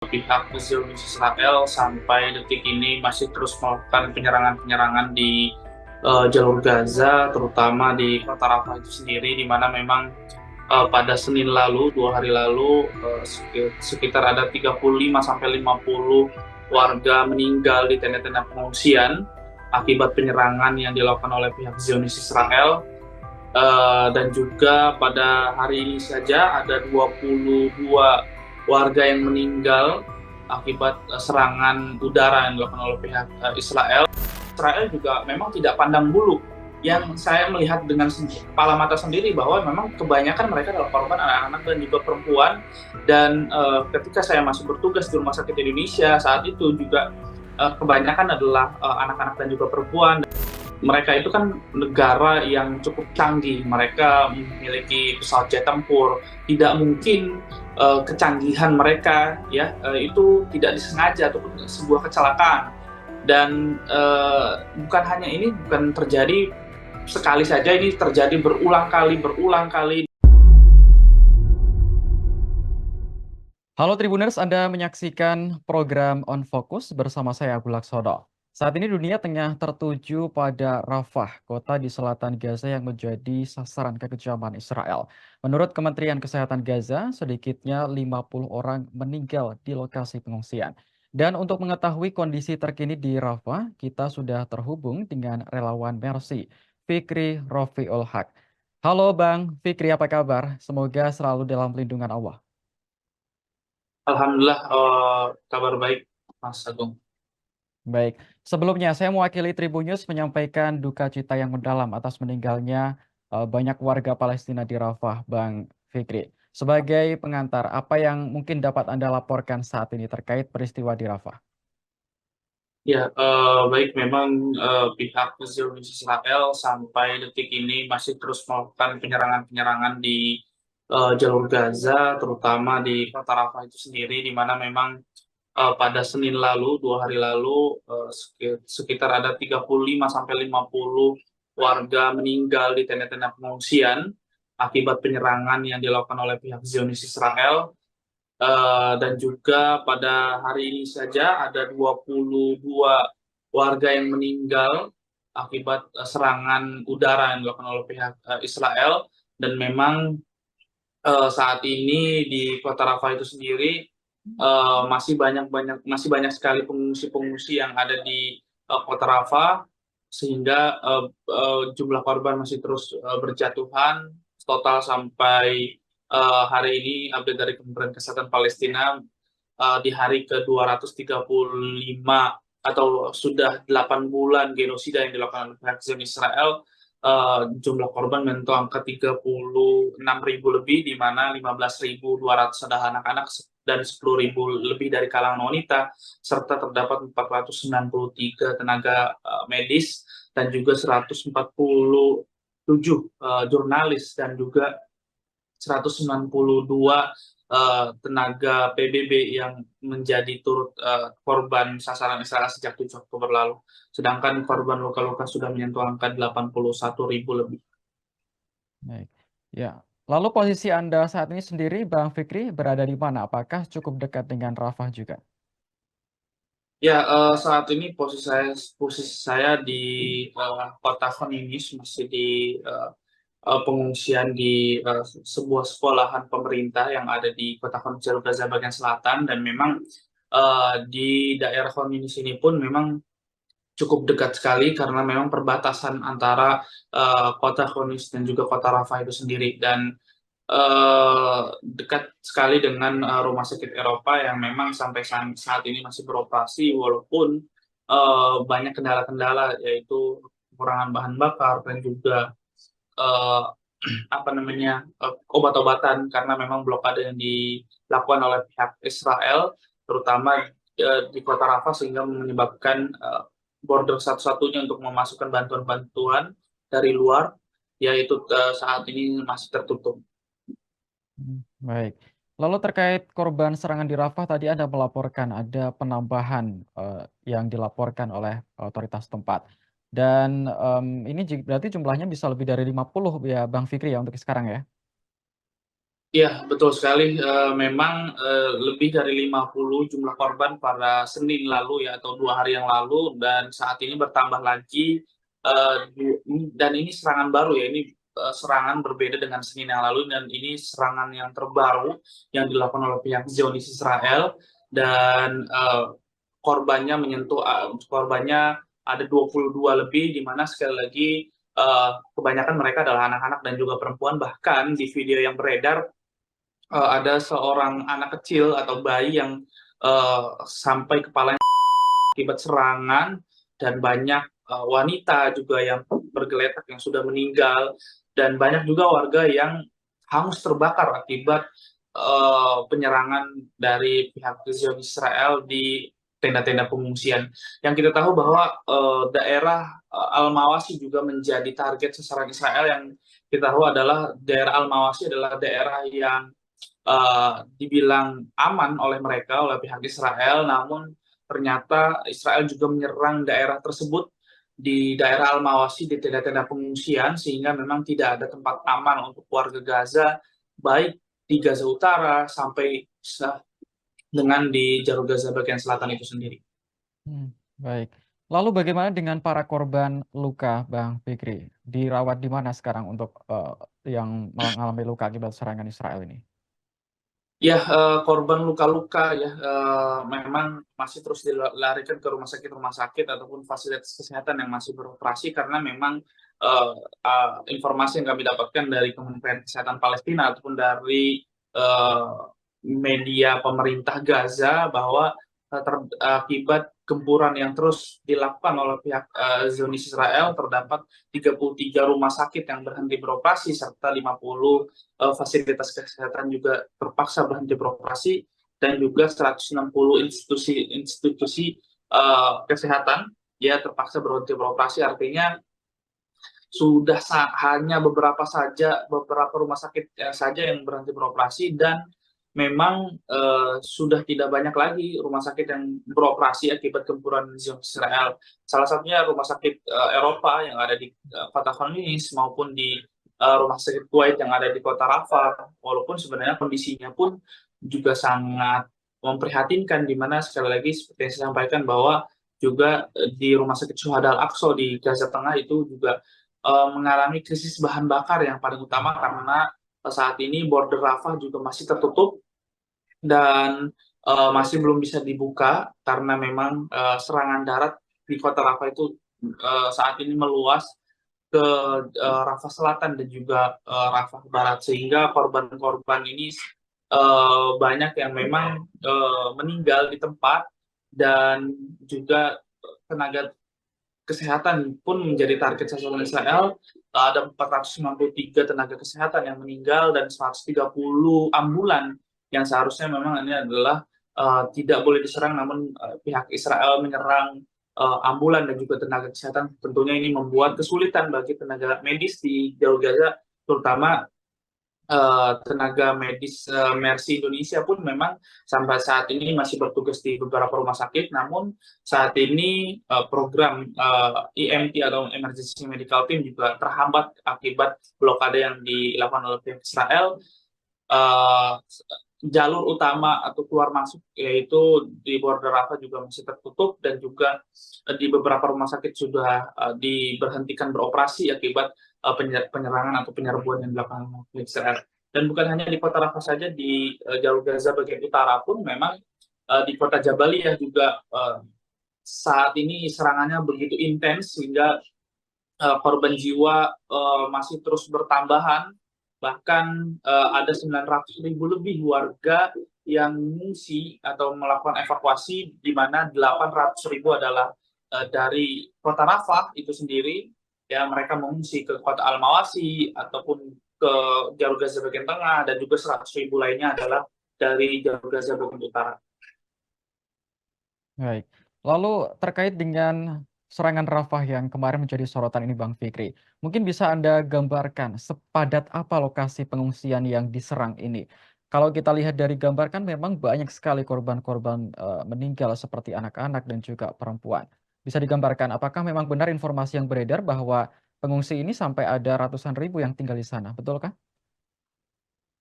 Pihak Zionis Israel sampai detik ini masih terus melakukan penyerangan-penyerangan di jalur Gaza, terutama di kota Rafah itu sendiri, di mana memang pada Senin lalu, 2 hari lalu, sekitar ada 35 sampai 50 warga meninggal di tenda-tenda pengungsian akibat penyerangan yang dilakukan oleh pihak Zionis Israel. Dan juga pada hari ini saja ada 22 warga yang meninggal akibat serangan udara yang dilakukan oleh pihak Israel. Israel juga memang tidak pandang bulu. Yang saya melihat dengan kepala mata sendiri bahwa memang kebanyakan mereka adalah korban anak-anak dan juga perempuan. Dan ketika saya masih bertugas di Rumah Sakit Indonesia saat itu juga kebanyakan adalah anak-anak dan juga perempuan. Mereka itu kan negara yang cukup canggih, mereka memiliki pesawat jet tempur, tidak mungkin kecanggihan mereka ya itu tidak disengaja ataupun sebuah kecelakaan. Dan bukan hanya ini, bukan terjadi sekali saja, ini terjadi berulang kali. Halo Tribuners, Anda menyaksikan program On Focus bersama saya Agu Laksono. Saat ini dunia tengah tertuju pada Rafah, kota di selatan Gaza yang menjadi sasaran kekejaman Israel. Menurut Kementerian Kesehatan Gaza, sedikitnya 50 orang meninggal di lokasi pengungsian. Dan untuk mengetahui kondisi terkini di Rafah, kita sudah terhubung dengan relawan Mercy, Fikri Rofiul Haq. Halo Bang Fikri, apa kabar? Semoga selalu dalam lindungan Allah. Alhamdulillah, kabar baik Mas Agung. Baik, sebelumnya saya mewakili Tribunnews menyampaikan duka cita yang mendalam atas meninggalnya banyak warga Palestina di Rafah, Bang Fikri. Sebagai pengantar, apa yang mungkin dapat Anda laporkan saat ini terkait peristiwa di Rafah? Ya, baik, memang pihak Zionis Israel sampai detik ini masih terus melakukan penyerangan-penyerangan di jalur Gaza, terutama di kota Rafah itu sendiri, di mana memang pada Senin lalu, 2 hari lalu, sekitar ada 35 sampai 50 warga meninggal di tenda-tenda pengungsian akibat penyerangan yang dilakukan oleh pihak Zionis Israel. Dan juga pada hari ini saja ada 22 warga yang meninggal akibat serangan udara yang dilakukan oleh pihak Israel. Dan memang saat ini di kota Rafah itu sendiri masih banyak sekali pengungsi-pengungsi yang ada di kota Rafah, sehingga jumlah korban masih terus berjatuhan. Total sampai hari ini update dari Kementerian Kesehatan Palestina, di hari ke-235 atau sudah 8 bulan genosida yang dilakukan oleh pihak Zionis Israel, jumlah korban menyentuh angka 36.000 lebih, di mana 15.200 adalah anak-anak dan 10.000 lebih dari kalangan wanita, serta terdapat 493 tenaga medis dan juga 147 jurnalis dan juga 192 tenaga PBB yang menjadi turut korban sasaran Israel sejak 7 Oktober lalu. Sedangkan korban luka-luka sudah menyentuh angka 81.000 lebih. Baik, ya. Lalu posisi Anda saat ini sendiri, Bang Fikri, berada di mana? Apakah cukup dekat dengan Rafah juga? Ya, saat ini posisi saya di kota Khan Yunis, masih di pengungsian di sebuah sekolahan pemerintah yang ada di kota Khan Jalur Gaza bagian selatan. Dan memang di daerah Khan Yunis ini pun memang cukup dekat sekali karena memang perbatasan antara kota Khan Yunis dan juga kota Rafah itu sendiri. Dan dekat sekali dengan rumah sakit Eropa yang memang sampai saat ini masih beroperasi, walaupun banyak kendala-kendala, yaitu kekurangan bahan bakar dan juga eh, apa namanya, obat-obatan, karena memang blokade yang dilakukan oleh pihak Israel, terutama di kota Rafah, sehingga menyebabkan border satu-satunya untuk memasukkan bantuan-bantuan dari luar, yaitu saat ini masih tertutup. Baik. Lalu terkait korban serangan di Rafah tadi Anda melaporkan ada penambahan yang dilaporkan oleh otoritas tempat. Dan ini berarti jumlahnya bisa lebih dari 50 ya Bang Fikri ya untuk sekarang ya? Iya, betul sekali. Memang lebih dari 50 jumlah korban pada Senin lalu ya, atau 2 hari yang lalu, dan saat ini bertambah lagi. Dan ini serangan baru ya, ini serangan berbeda dengan Senin yang lalu, dan ini serangan yang terbaru yang dilakukan oleh pihak Zionis Israel. Dan korbannya ada 22 lebih, di mana sekali lagi kebanyakan mereka adalah anak-anak dan juga perempuan. Bahkan di video yang beredar, ada seorang anak kecil atau bayi yang sampai kepalanya akibat serangan, dan banyak wanita juga yang bergeletak yang sudah meninggal, dan banyak juga warga yang hangus terbakar akibat penyerangan dari pihak Zionis Israel di tenda-tenda pengungsian. Yang kita tahu bahwa daerah Al-Mawasi juga menjadi target sasaran Israel. Yang kita tahu adalah daerah Al-Mawasi adalah daerah yang dibilang aman oleh mereka, oleh pihak Israel, namun ternyata Israel juga menyerang daerah tersebut, di daerah Al-Mawasi, di tenda-tenda pengungsian, sehingga memang tidak ada tempat aman untuk warga Gaza, baik di Gaza Utara sampai dengan di jalur Gaza bagian selatan itu sendiri. Baik. Lalu bagaimana dengan para korban luka, Bang Fikri? Dirawat di mana sekarang untuk, yang mengalami luka akibat serangan Israel ini? Ya, korban luka-luka ya, memang masih terus dilarikan ke rumah sakit ataupun fasilitas kesehatan yang masih beroperasi, karena memang informasi yang kami dapatkan dari Kementerian Kesehatan Palestina ataupun dari eee, media pemerintah Gaza, bahwa akibat gempuran yang terus dilakukan oleh pihak Zionis Israel, terdapat 33 rumah sakit yang berhenti beroperasi, serta 50 fasilitas kesehatan juga terpaksa berhenti beroperasi, dan juga 160 institusi kesehatan ya terpaksa berhenti beroperasi. Artinya sudah hanya beberapa rumah sakit saja yang berhenti beroperasi, dan memang sudah tidak banyak lagi rumah sakit yang beroperasi akibat gempuran Zionis Israel. Salah satunya rumah sakit Eropa yang ada di kota Khan Yunis, maupun di rumah sakit Kuwait yang ada di kota Rafah. Walaupun sebenarnya kondisinya pun juga sangat memprihatinkan, di mana sekali lagi seperti yang saya sampaikan, bahwa juga di rumah sakit Syuhada Al-Aqsa di Gaza Tengah itu juga mengalami krisis bahan bakar yang paling utama, karena saat ini border Rafah juga masih tertutup, dan masih belum bisa dibuka, karena memang serangan darat di kota Rafah itu saat ini meluas ke Rafah Selatan dan juga Rafah Barat, sehingga korban-korban ini banyak yang memang meninggal di tempat, dan juga tenaga kesehatan pun menjadi target sasaran Israel. Ada 493 tenaga kesehatan yang meninggal, dan 130 ambulan yang seharusnya memang ini adalah tidak boleh diserang, namun pihak Israel menyerang ambulan dan juga tenaga kesehatan. Tentunya ini membuat kesulitan bagi tenaga medis di jalur Gaza, terutama tenaga medis Mercy Indonesia pun memang sampai saat ini masih bertugas di beberapa rumah sakit. Namun saat ini program EMT atau Emergency Medical Team juga terhambat akibat blokade yang dilakukan oleh pihak Israel. uh, Jalur utama atau keluar masuk, yaitu di border Rafah, juga masih tertutup, dan juga di beberapa rumah sakit sudah diberhentikan beroperasi akibat penyerangan atau penyerbuan yang dilakukan oleh Israel. Dan bukan hanya di kota Rafah saja, di jalur Gaza bagian utara pun memang di kota Jabaliyah juga saat ini serangannya begitu intens, sehingga korban jiwa masih terus bertambahan. Bahkan ada 900.000 lebih warga yang mengungsi atau melakukan evakuasi, di mana 800.000 adalah dari kota Rafah itu sendiri, ya mereka mengungsi ke kota Al-Mawasi ataupun ke jalur Gaza bagian tengah, dan juga 100.000 lainnya adalah dari jalur Gaza bagian utara. Baik. Lalu terkait dengan serangan Rafah yang kemarin menjadi sorotan ini, Bang Fikri, mungkin bisa Anda gambarkan sepadat apa lokasi pengungsian yang diserang ini? Kalau kita lihat dari gambar kan memang banyak sekali korban-korban meninggal seperti anak-anak dan juga perempuan. Bisa digambarkan apakah memang benar informasi yang beredar bahwa pengungsi ini sampai ada ratusan ribu yang tinggal di sana, betul kan?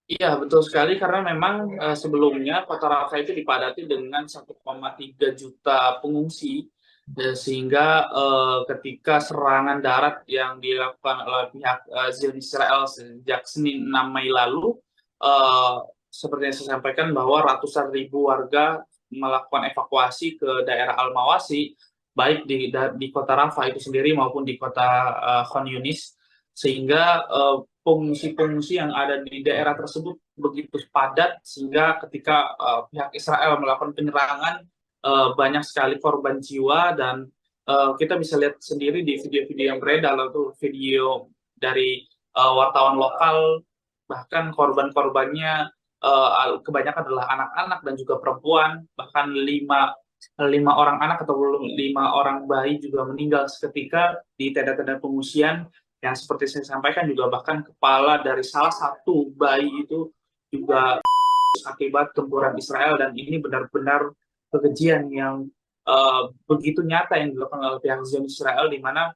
Iya, betul sekali karena memang sebelumnya Kota Rafah itu dipadati dengan 1,3 juta pengungsi, sehingga ketika serangan darat yang dilakukan oleh pihak Zionis Israel sejak Senin 6 Mei lalu, eh, seperti yang saya sampaikan bahwa ratusan ribu warga melakukan evakuasi ke daerah Al-Mawasi, baik di Kota Rafah itu sendiri maupun di Kota Khan Yunis, sehingga pengungsi-pengungsi yang ada di daerah tersebut begitu padat sehingga ketika pihak Israel melakukan penyerangan banyak sekali korban jiwa dan kita bisa lihat sendiri di video-video yang beredar itu video dari wartawan lokal, bahkan korban-korbannya kebanyakan adalah anak-anak dan juga perempuan, bahkan lima orang anak atau 5 orang bayi juga meninggal seketika di tenda-tenda pengungsian yang seperti saya sampaikan juga bahkan kepala dari salah satu bayi itu juga akibat gempuran Israel dan ini benar-benar kekejian yang begitu nyata yang dilakukan oleh pihak Zionis Israel di mana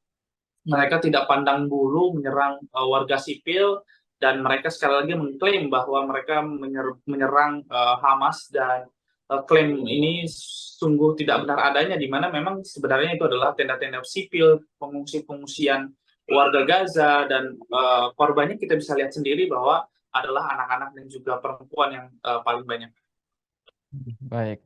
mereka tidak pandang bulu menyerang warga sipil dan mereka sekali lagi mengklaim bahwa mereka menyerang Hamas dan klaim ini sungguh tidak benar adanya di mana memang sebenarnya itu adalah tenda-tenda sipil pengungsi-pengungsian warga Gaza dan korbannya kita bisa lihat sendiri bahwa adalah anak-anak dan juga perempuan yang paling banyak. Baik.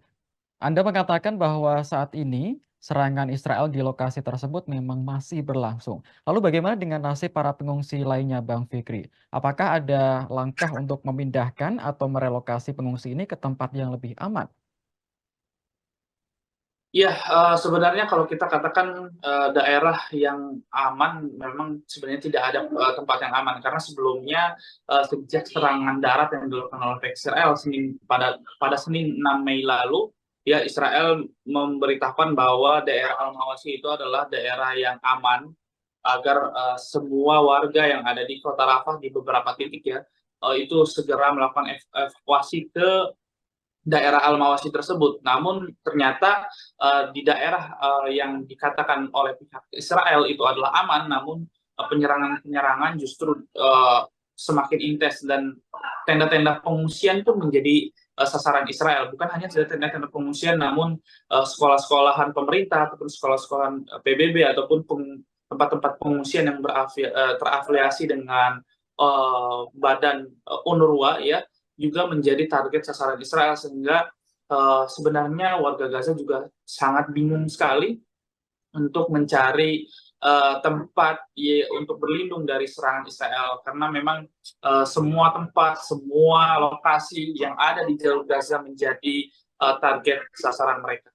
Anda mengatakan bahwa saat ini serangan Israel di lokasi tersebut memang masih berlangsung. Lalu bagaimana dengan nasib para pengungsi lainnya, Bang Fikri? Apakah ada langkah untuk memindahkan atau merelokasi pengungsi ini ke tempat yang lebih aman? Ya, sebenarnya kalau kita katakan daerah yang aman, memang sebenarnya tidak ada tempat yang aman karena sebelumnya sejak serangan darat yang dilakukan oleh Israel pada Senin 6 Mei lalu, ya Israel memberitahukan bahwa daerah Al-Mawasi itu adalah daerah yang aman agar semua warga yang ada di Kota Rafah di beberapa titik ya itu segera melakukan evakuasi ke daerah Al-Mawasi tersebut. Namun ternyata di daerah yang dikatakan oleh pihak Israel itu adalah aman, namun penyerangan-penyerangan justru semakin intens dan tenda-tenda pengungsian itu menjadi sasaran Israel. Bukan hanya saja tenda-tenda pengungsian, namun sekolah-sekolahan pemerintah ataupun sekolah-sekolahan PBB ataupun tempat-tempat pengungsian yang terafiliasi dengan badan UNRWA ya juga menjadi target sasaran Israel sehingga sebenarnya warga Gaza juga sangat bingung sekali untuk mencari tempat untuk berlindung dari serangan Israel karena memang semua tempat, semua lokasi yang ada di jalur Gaza menjadi target sasaran mereka.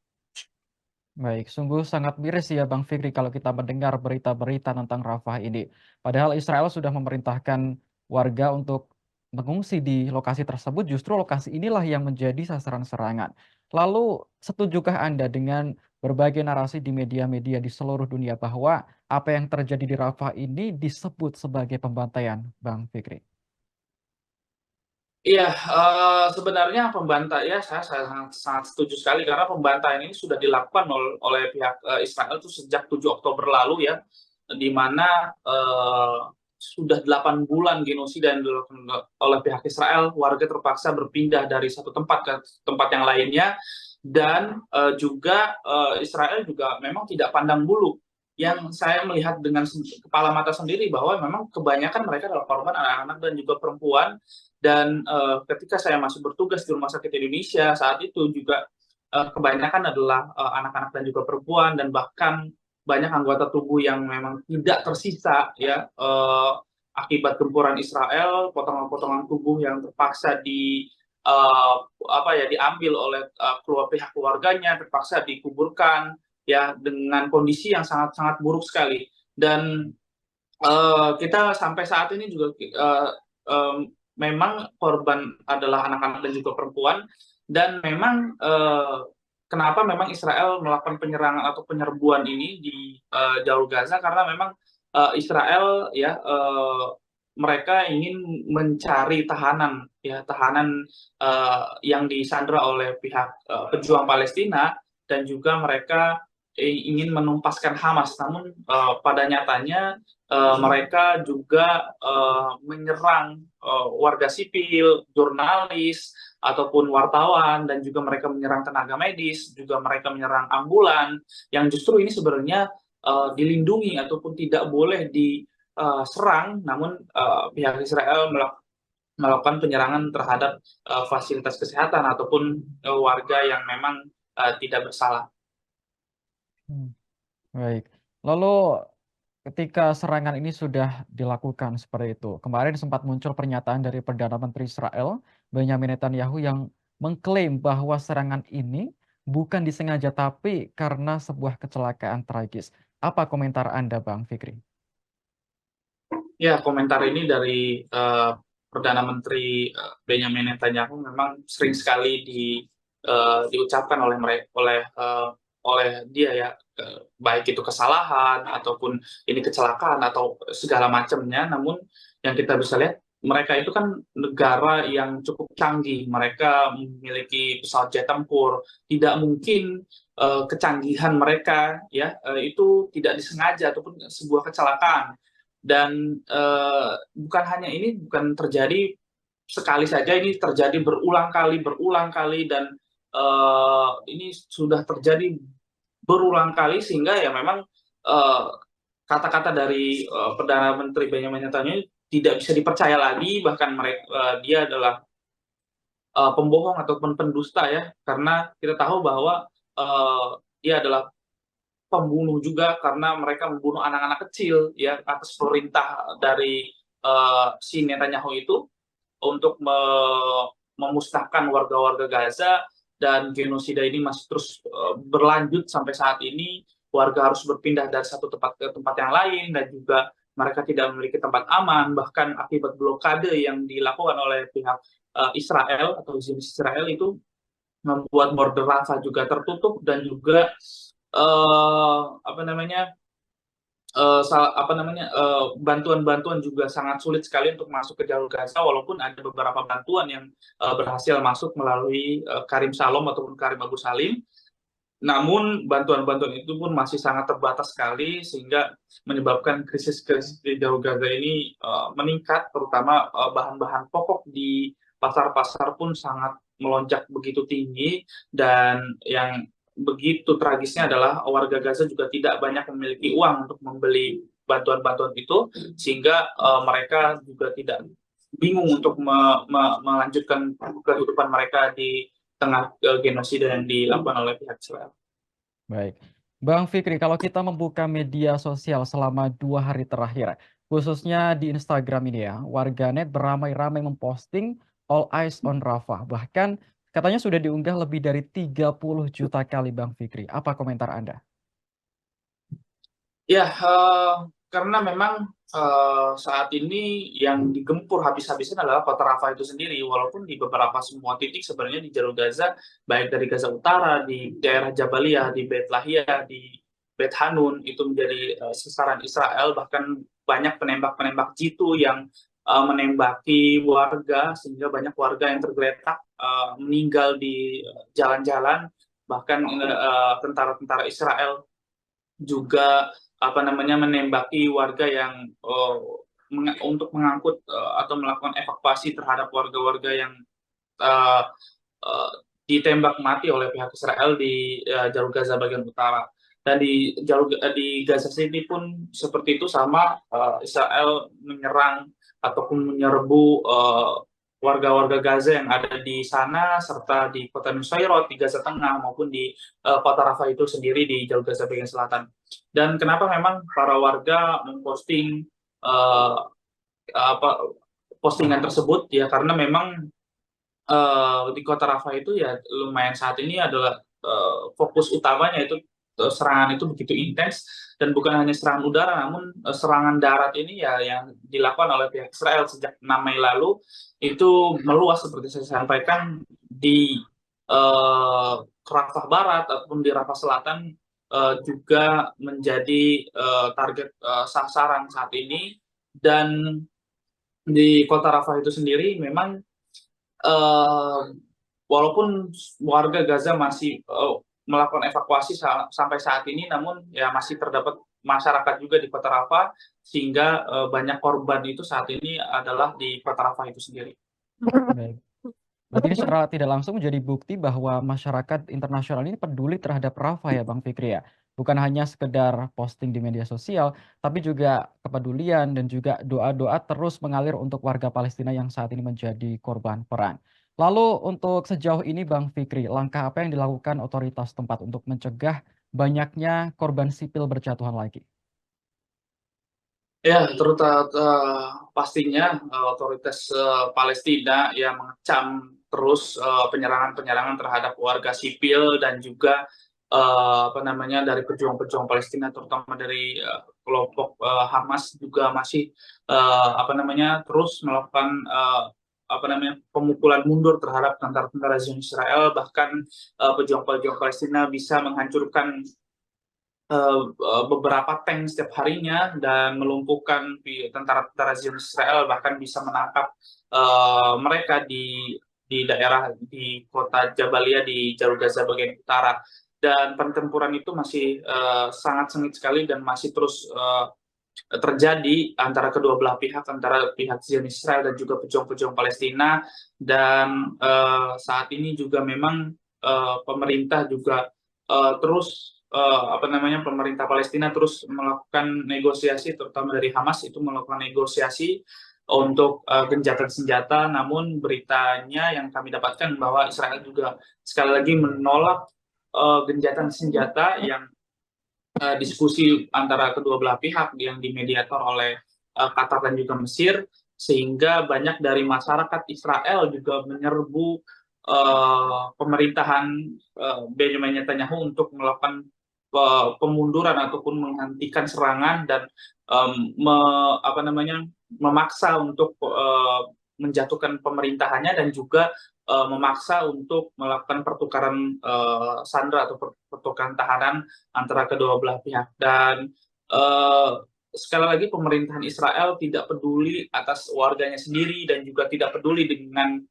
Baik, sungguh sangat miris ya Bang Fikri kalau kita mendengar berita-berita tentang Rafah ini. Padahal Israel sudah memerintahkan warga untuk mengungsi di lokasi tersebut, justru lokasi inilah yang menjadi sasaran serangan. Lalu, setujukah Anda dengan berbagai narasi di media-media di seluruh dunia bahwa apa yang terjadi di Rafah ini disebut sebagai pembantaian, Bang Fikri? Iya, sebenarnya pembantaian ya saya sangat setuju sekali karena pembantaian ini sudah dilakukan oleh pihak Israel itu sejak 7 Oktober lalu ya, di mana sudah 8 bulan genosida yang dilakukan oleh pihak Israel, warga terpaksa berpindah dari satu tempat ke tempat yang lainnya dan juga Israel juga memang tidak pandang bulu. Yang saya melihat dengan kepala mata sendiri bahwa memang kebanyakan mereka adalah korban anak-anak dan juga perempuan dan ketika saya masih bertugas di Rumah Sakit Indonesia saat itu juga kebanyakan adalah anak-anak dan juga perempuan dan bahkan banyak anggota tubuh yang memang tidak tersisa ya akibat gempuran Israel, potongan-potongan tubuh yang terpaksa diambil oleh pihak keluarganya, terpaksa dikuburkan ya dengan kondisi yang sangat-sangat buruk sekali dan kita sampai saat ini juga memang korban adalah anak-anak dan juga perempuan dan memang kenapa memang Israel melakukan penyerangan atau penyerbuan ini di jalur Gaza karena memang Israel ya mereka ingin mencari tahanan ya tahanan yang disandra oleh pihak pejuang Palestina dan juga mereka ingin menumpaskan Hamas, namun pada nyatanya mereka juga menyerang warga sipil, jurnalis, ataupun wartawan, dan juga mereka menyerang tenaga medis, juga mereka menyerang ambulan, yang justru ini sebenarnya dilindungi ataupun tidak boleh diserang, namun pihak Israel melakukan penyerangan terhadap fasilitas kesehatan ataupun warga yang memang tidak bersalah. Hmm, baik. Lalu ketika serangan ini sudah dilakukan seperti itu, kemarin sempat muncul pernyataan dari Perdana Menteri Israel, Benyamin Netanyahu, yang mengklaim bahwa serangan ini bukan disengaja tapi karena sebuah kecelakaan tragis. Apa komentar Anda, Bang Fikri? Ya, komentar ini dari Perdana Menteri Benjamin Netanyahu memang sering sekali diucapkan oleh dia ya, baik itu kesalahan ataupun ini kecelakaan atau segala macamnya. Namun yang kita bisa lihat, mereka itu kan negara yang cukup canggih, mereka memiliki pesawat jet tempur, tidak mungkin kecanggihan mereka ya itu tidak disengaja ataupun sebuah kecelakaan. Dan bukan hanya ini, bukan terjadi sekali saja, ini terjadi berulang kali, dan ini sudah terjadi berulang kali, sehingga ya memang eh, kata-kata dari Perdana Menteri Benjamin Netanyahu tidak bisa dipercaya lagi, bahkan dia adalah pembohong ataupun pendusta ya, karena kita tahu bahwa dia adalah pembunuh juga, karena mereka membunuh anak-anak kecil ya atas perintah dari si Netanyahu itu untuk memusnahkan warga-warga Gaza. Dan genosida ini masih terus berlanjut sampai saat ini. Warga harus berpindah dari satu tempat ke tempat yang lain, dan juga mereka tidak memiliki tempat aman, bahkan akibat blokade yang dilakukan oleh pihak Israel atau Zionis Israel itu membuat border Rafah juga tertutup, dan juga apa namanya bantuan-bantuan juga sangat sulit sekali untuk masuk ke jalur Gaza, walaupun ada beberapa bantuan yang berhasil masuk melalui Karim Shalom ataupun Karim Abu Salim. Namun bantuan-bantuan itu pun masih sangat terbatas sekali, sehingga menyebabkan krisis-krisis di jalur Gaza ini meningkat, terutama bahan-bahan pokok di pasar-pasar pun sangat melonjak begitu tinggi. Dan yang begitu tragisnya adalah warga Gaza juga tidak banyak memiliki uang untuk membeli bantuan-bantuan itu, sehingga mereka juga tidak bingung untuk melanjutkan kehidupan mereka di tengah genosida yang dilakukan oleh pihak Israel. Baik. Bang Fikri, kalau kita membuka media sosial selama 2 hari terakhir, khususnya di Instagram ini ya, warganet beramai-ramai memposting All Eyes on Rafah. Bahkan katanya sudah diunggah lebih dari 30 juta kali, Bang Fikri. Apa komentar Anda? Ya, karena memang saat ini yang digempur habis-habisan adalah kota Rafah itu sendiri, walaupun di beberapa semua titik sebenarnya di jalur Gaza, baik dari Gaza Utara, di daerah Jabaliyah, di Beit Lahia, di Beit Hanun, itu menjadi sasaran Israel. Bahkan banyak penembak-penembak jitu yang menembaki warga, sehingga banyak warga yang tergeletak meninggal di jalan-jalan. Bahkan tentara-tentara Israel juga menembaki warga yang untuk mengangkut atau melakukan evakuasi terhadap warga-warga yang uh, uh, ditembak mati oleh pihak Israel di jalur Gaza bagian utara. Dan di Gaza sini pun seperti itu, sama Israel menyerang ataupun menyerbu warga-warga Gaza yang ada di sana, serta di kota Nusairat di Gaza Tengah, maupun di kota Rafah itu sendiri di jalur Gaza bagian selatan. Dan kenapa memang para warga memposting uh, apa postingan tersebut ya, karena memang di kota Rafah itu ya lumayan saat ini adalah fokus utamanya itu serangan itu begitu intens, dan bukan hanya serangan udara, namun serangan darat ini ya yang dilakukan oleh pihak Israel sejak 6 Mei lalu itu meluas seperti saya sampaikan di Rafah Barat ataupun di Rafah Selatan, juga menjadi target sasaran saat ini. Dan di kota Rafah itu sendiri memang walaupun warga Gaza masih melakukan evakuasi sampai saat ini, namun ya masih terdapat masyarakat juga di Kota Rafah, sehingga banyak korban itu saat ini adalah di Kota Rafah itu sendiri. Baik. Berarti ini secara tidak langsung menjadi bukti bahwa masyarakat internasional ini peduli terhadap Rafah ya Bang Fikri ya? Bukan hanya sekedar posting di media sosial, tapi juga kepedulian dan juga doa-doa terus mengalir untuk warga Palestina yang saat ini menjadi korban perang. Lalu untuk sejauh ini Bang Fikri, langkah apa yang dilakukan otoritas tempat untuk mencegah banyaknya korban sipil berjatuhan lagi? Ya, pastinya otoritas Palestina yang mengecam terus penyerangan-penyerangan terhadap warga sipil dan juga dari pejuang-pejuang Palestina, terutama dari kelompok Hamas juga masih terus melakukan pemukulan mundur terhadap tentara-tentara Zionis Israel. Bahkan pejuang-pejuang Palestina bisa menghancurkan beberapa tank setiap harinya dan melumpuhkan tentara-tentara Zionis Israel, bahkan bisa menangkap mereka di daerah di kota Jabalia di jalur Gaza bagian utara. Dan pertempuran itu masih sangat sengit sekali dan masih terus terjadi antara kedua belah pihak, antara pihak Zionis Israel dan juga pejuang-pejuang Palestina. Dan saat ini juga memang pemerintah juga terus pemerintah Palestina terus melakukan negosiasi, terutama dari Hamas itu melakukan negosiasi untuk gencatan senjata. Namun beritanya yang kami dapatkan bahwa Israel juga sekali lagi menolak gencatan senjata yang diskusi antara kedua belah pihak yang dimediator oleh Qatar dan juga Mesir, sehingga banyak dari masyarakat Israel juga menyerbu pemerintahan Benjamin Netanyahu untuk melakukan pemunduran ataupun menghentikan serangan dan memaksa untuk menjatuhkan pemerintahannya dan juga memaksa untuk melakukan pertukaran sandera atau pertukaran tahanan antara kedua belah pihak. Dan sekali lagi pemerintahan Israel tidak peduli atas warganya sendiri dan juga tidak peduli dengan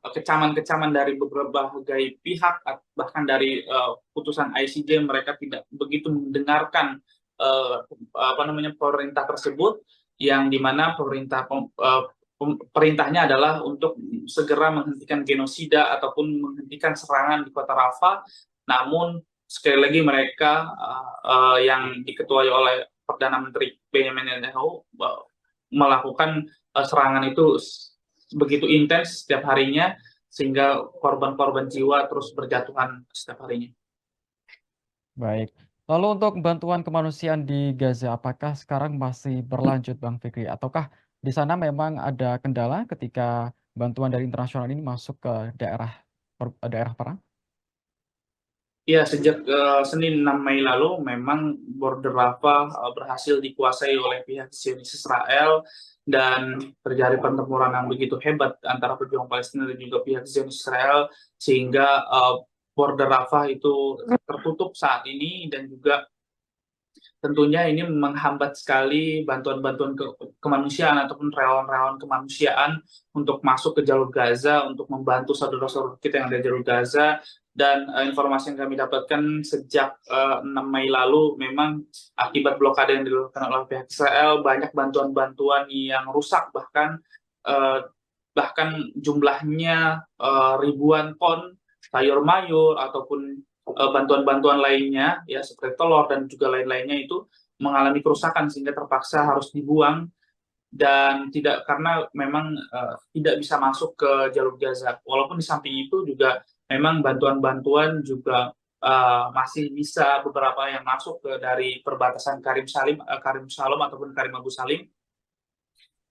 kecaman-kecaman dari berbagai pihak, bahkan dari putusan ICJ. Mereka tidak begitu mendengarkan pemerintah tersebut, yang dimana perintahnya adalah untuk segera menghentikan genosida ataupun menghentikan serangan di kota Rafah. Namun sekali lagi mereka yang diketuai oleh Perdana Menteri Benjamin Netanyahu melakukan serangan itu begitu intens setiap harinya, sehingga korban-korban jiwa terus berjatuhan setiap harinya. Baik. Lalu untuk bantuan kemanusiaan di Gaza, apakah sekarang masih berlanjut Bang Fikri? Ataukah di sana memang ada kendala ketika bantuan dari internasional ini masuk ke daerah perang? Ya, sejak Senin 6 Mei lalu memang border Rafah berhasil dikuasai oleh pihak Zionis Israel, dan terjadi pertempuran yang begitu hebat antara pejuang Palestina dan juga pihak Zionis Israel, sehingga border Rafah itu tertutup saat ini. Dan juga tentunya ini menghambat sekali bantuan-bantuan kemanusiaan ataupun relawan-relawan kemanusiaan untuk masuk ke jalur Gaza untuk membantu saudara-saudara kita yang ada di jalur Gaza. Dan informasi yang kami dapatkan sejak 6 Mei lalu, memang akibat blokade yang dilakukan oleh pihak Israel, banyak bantuan-bantuan yang rusak, bahkan jumlahnya ribuan ton sayur mayur ataupun bantuan-bantuan lainnya ya seperti telur dan juga lain-lainnya itu mengalami kerusakan, sehingga terpaksa harus dibuang dan tidak, karena memang tidak bisa masuk ke jalur Gaza. Walaupun di samping itu juga memang bantuan-bantuan juga masih bisa beberapa yang masuk dari perbatasan Karim Shalom ataupun Karim Abu Salim.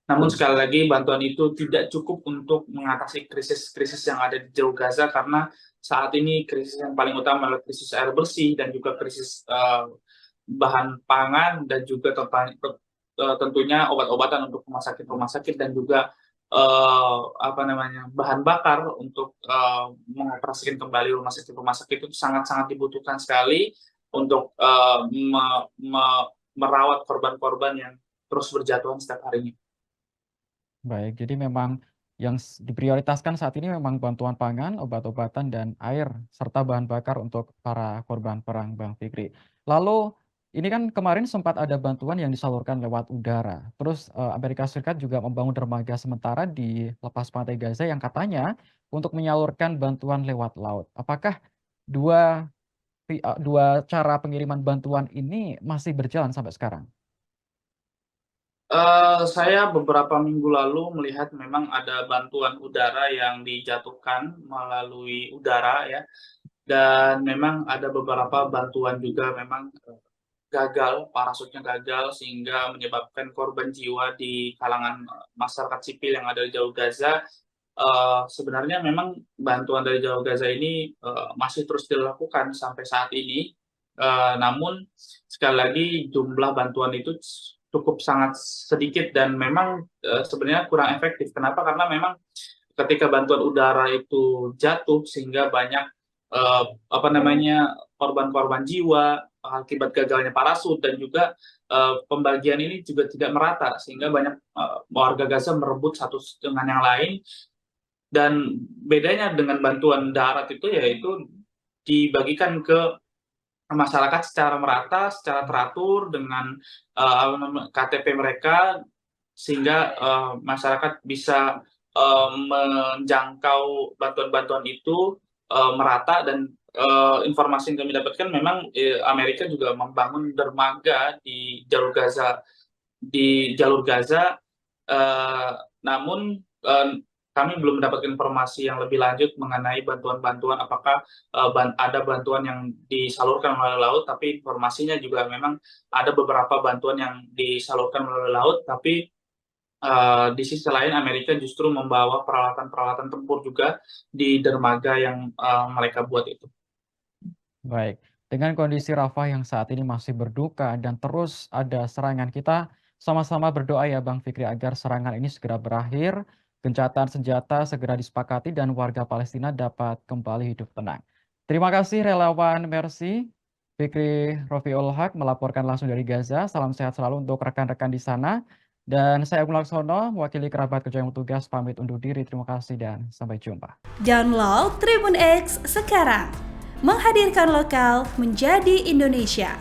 Namun sekali lagi bantuan itu tidak cukup untuk mengatasi krisis-krisis yang ada di jalur Gaza, karena saat ini krisis yang paling utama adalah krisis air bersih dan juga krisis bahan pangan, dan juga tentunya obat-obatan untuk rumah sakit dan juga bahan bakar untuk mengoperasikan kembali rumah sakit itu sangat-sangat dibutuhkan sekali untuk merawat korban-korban yang terus berjatuhan setiap harinya. Baik, jadi memang Yang diprioritaskan saat ini memang bantuan pangan, obat-obatan, dan air, serta bahan bakar untuk para korban perang, Bang Fikri. Lalu ini kan kemarin sempat ada bantuan yang disalurkan lewat udara. Terus Amerika Serikat juga membangun dermaga sementara di lepas pantai Gaza yang katanya untuk menyalurkan bantuan lewat laut. Apakah dua dua cara pengiriman bantuan ini masih berjalan sampai sekarang? Saya beberapa minggu lalu melihat memang ada bantuan udara yang dijatuhkan melalui udara ya, dan memang ada beberapa bantuan juga memang gagal, parasutnya gagal sehingga menyebabkan korban jiwa di kalangan masyarakat sipil yang ada di Jalur Gaza. Sebenarnya memang bantuan dari Jalur Gaza ini masih terus dilakukan sampai saat ini. Namun sekali lagi jumlah bantuan itu cukup sangat sedikit dan memang sebenarnya kurang efektif. Kenapa? Karena memang ketika bantuan udara itu jatuh sehingga banyak apa namanya korban-korban jiwa akibat gagalnya parasut dan juga pembagian ini juga tidak merata sehingga banyak warga Gaza merebut satu dengan yang lain. Dan bedanya dengan bantuan darat itu yaitu dibagikan ke masyarakat secara merata, secara teratur dengan KTP mereka sehingga masyarakat bisa menjangkau bantuan-bantuan itu merata dan informasi yang kami dapatkan memang Amerika juga membangun dermaga di jalur Gaza, eh, namun kami belum mendapatkan informasi yang lebih lanjut mengenai bantuan-bantuan apakah ada bantuan yang disalurkan melalui laut, tapi informasinya juga memang ada beberapa bantuan yang disalurkan melalui laut, tapi di sisi lain Amerika justru membawa peralatan-peralatan tempur juga di dermaga yang mereka buat itu. Baik, dengan kondisi Rafah yang saat ini masih berduka dan terus ada serangan, kita sama-sama berdoa ya Bang Fikri agar serangan ini segera berakhir, gencatan senjata segera disepakati dan warga Palestina dapat kembali hidup tenang. Terima kasih relawan Mercy, Fikri Rofiul Haq melaporkan langsung dari Gaza. Salam sehat selalu untuk rekan-rekan di sana. Dan saya Agung Laksono, mewakili kerabat kerja yang bertugas, pamit undur diri. Terima kasih dan sampai jumpa. Download Tribun X sekarang, menghadirkan lokal menjadi Indonesia.